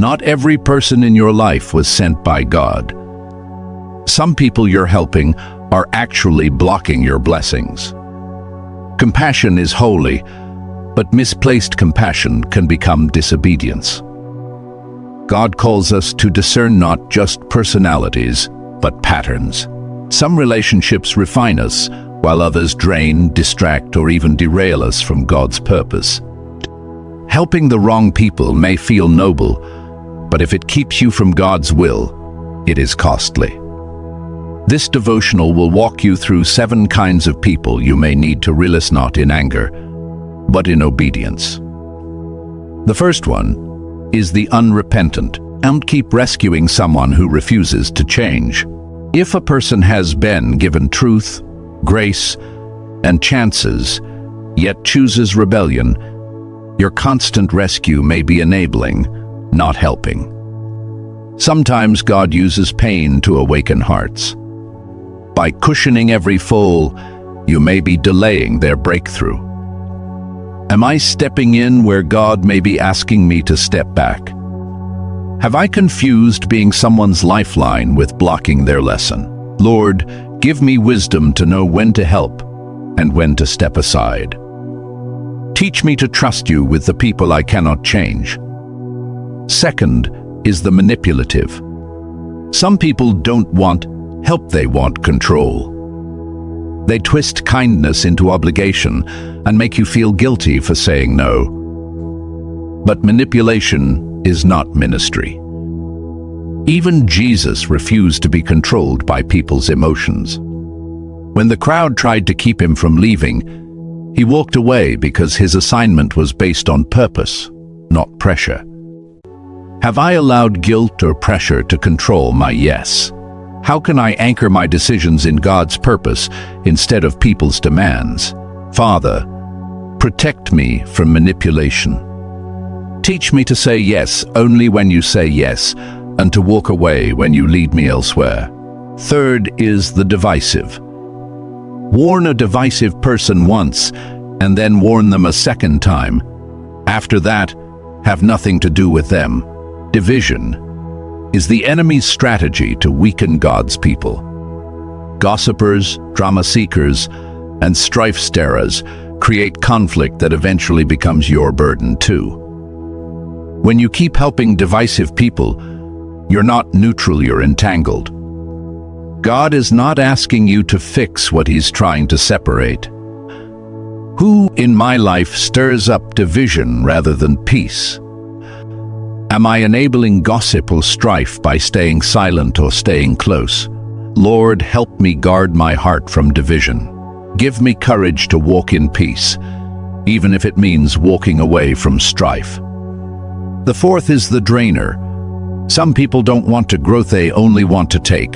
Not every person in your life was sent by God. Some people you're helping are actually blocking your blessings. Compassion is holy, but misplaced compassion can become disobedience. God calls us to discern not just personalities, but patterns. Some relationships refine us, while others drain, distract, or even derail us from God's purpose. Helping the wrong people may feel noble, but if it keeps you from God's will, it is costly. This devotional will walk you through 7 kinds of people you may need to release, not in anger, but in obedience. The first one is the unrepentant. Don't keep rescuing someone who refuses to change. If a person has been given truth, grace, and chances, yet chooses rebellion, your constant rescue may be enabling, not helping. Sometimes God uses pain to awaken hearts. By cushioning every fall, you may be delaying their breakthrough. Am I stepping in where God may be asking me to step back? Have I confused being someone's lifeline with blocking their lesson? Lord, give me wisdom to know when to help and when to step aside. Teach me to trust you with the people I cannot change. Second is the manipulative. Some people don't want help, they want control. They twist kindness into obligation and make you feel guilty for saying no. But manipulation is not ministry. Even Jesus refused to be controlled by people's emotions. When the crowd tried to keep him from leaving, he walked away because his assignment was based on purpose, not pressure. Have I allowed guilt or pressure to control my yes? How can I anchor my decisions in God's purpose instead of people's demands? Father, protect me from manipulation. Teach me to say yes only when you say yes, and to walk away when you lead me elsewhere. Third is the divisive. Warn a divisive person once, and then warn them a second time. After that, have nothing to do with them. Division is the enemy's strategy to weaken God's people. Gossipers, drama seekers, and strife stirrers create conflict that eventually becomes your burden too. When you keep helping divisive people, you're not neutral, you're entangled. God is not asking you to fix what He's trying to separate. Who in my life stirs up division rather than peace? Am I enabling gossip or strife by staying silent or staying close? Lord, help me guard my heart from division. Give me courage to walk in peace, even if it means walking away from strife. The fourth is the drainer. Some people don't want to grow, they only want to take.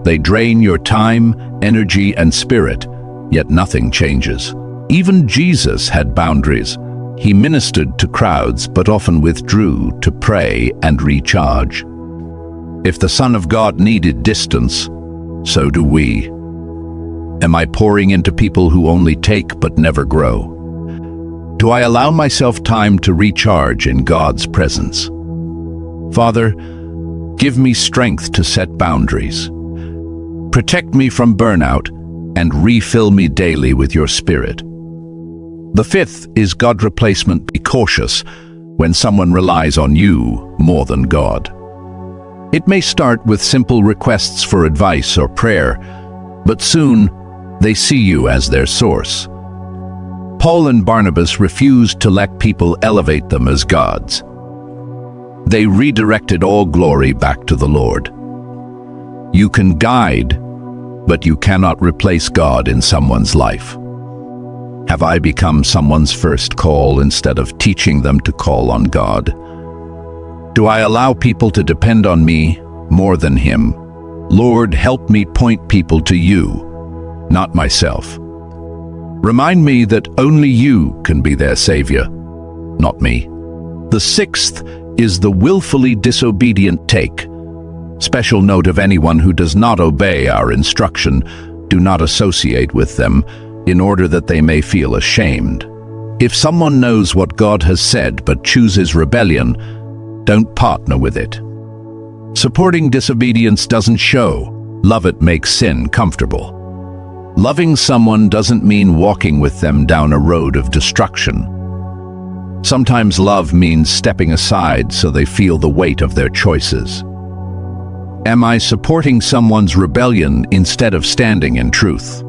They drain your time, energy, and spirit, yet nothing changes. Even Jesus had boundaries. He ministered to crowds, but often withdrew to pray and recharge. If the Son of God needed distance, so do we. Am I pouring into people who only take but never grow? Do I allow myself time to recharge in God's presence? Father, give me strength to set boundaries. Protect me from burnout and refill me daily with your Spirit. The fifth is God replacement. Be cautious when someone relies on you more than God. It may start with simple requests for advice or prayer, but soon they see you as their source. Paul and Barnabas refused to let people elevate them as gods. They redirected all glory back to the Lord. You can guide, but you cannot replace God in someone's life. Have I become someone's first call instead of teaching them to call on God? Do I allow people to depend on me more than Him? Lord, help me point people to you, not myself. Remind me that only you can be their Savior, not me. The sixth is the willfully disobedient. Take special note of anyone who does not obey our instruction. Do not associate with them, in order that they may feel ashamed. If someone knows what God has said but chooses rebellion, Don't partner with it. Supporting disobedience doesn't show. Love it makes sin comfortable. Loving someone doesn't mean walking with them down a road of destruction. Sometimes love means stepping aside so they feel the weight of their choices. Am I supporting someone's rebellion instead of standing in truth?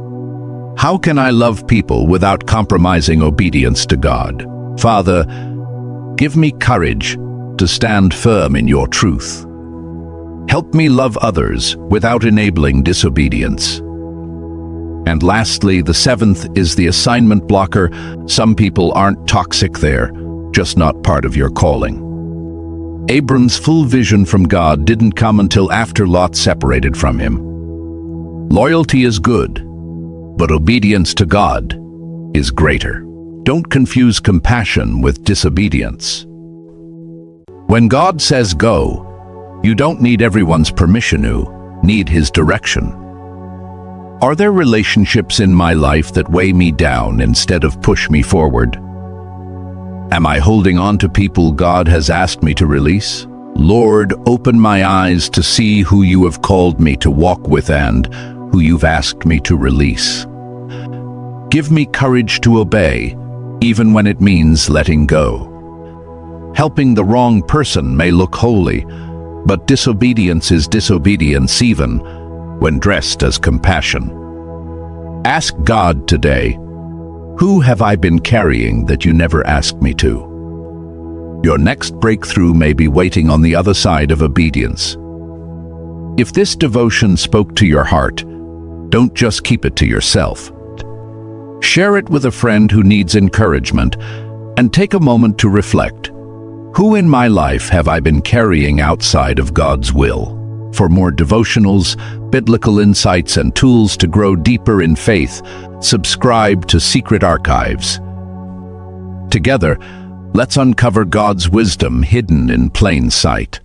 How can I love people without compromising obedience to God? Father, give me courage to stand firm in your truth. Help me love others without enabling disobedience. And lastly, the seventh is the assignment blocker. Some people aren't toxic, they're just not part of your calling. Abram's full vision from God didn't come until after Lot separated from him. Loyalty is good, but obedience to God is greater. Don't confuse compassion with disobedience. When God says go, you don't need everyone's permission, you need His direction. Are there relationships in my life that weigh me down instead of push me forward? Am I holding on to people God has asked me to release? Lord, open my eyes to see who you have called me to walk with and who you've asked me to release. Give me courage to obey, even when it means letting go. Helping the wrong person may look holy, but disobedience is disobedience even when dressed as compassion. Ask God today, who have I been carrying that you never asked me to? Your next breakthrough may be waiting on the other side of obedience. If this devotion spoke to your heart, don't just keep it to yourself. Share it with a friend who needs encouragement, and take a moment to reflect. Who in my life have I been carrying outside of God's will? For more devotionals, biblical insights, and tools to grow deeper in faith, subscribe to Secret Archives. Together, let's uncover God's wisdom hidden in plain sight.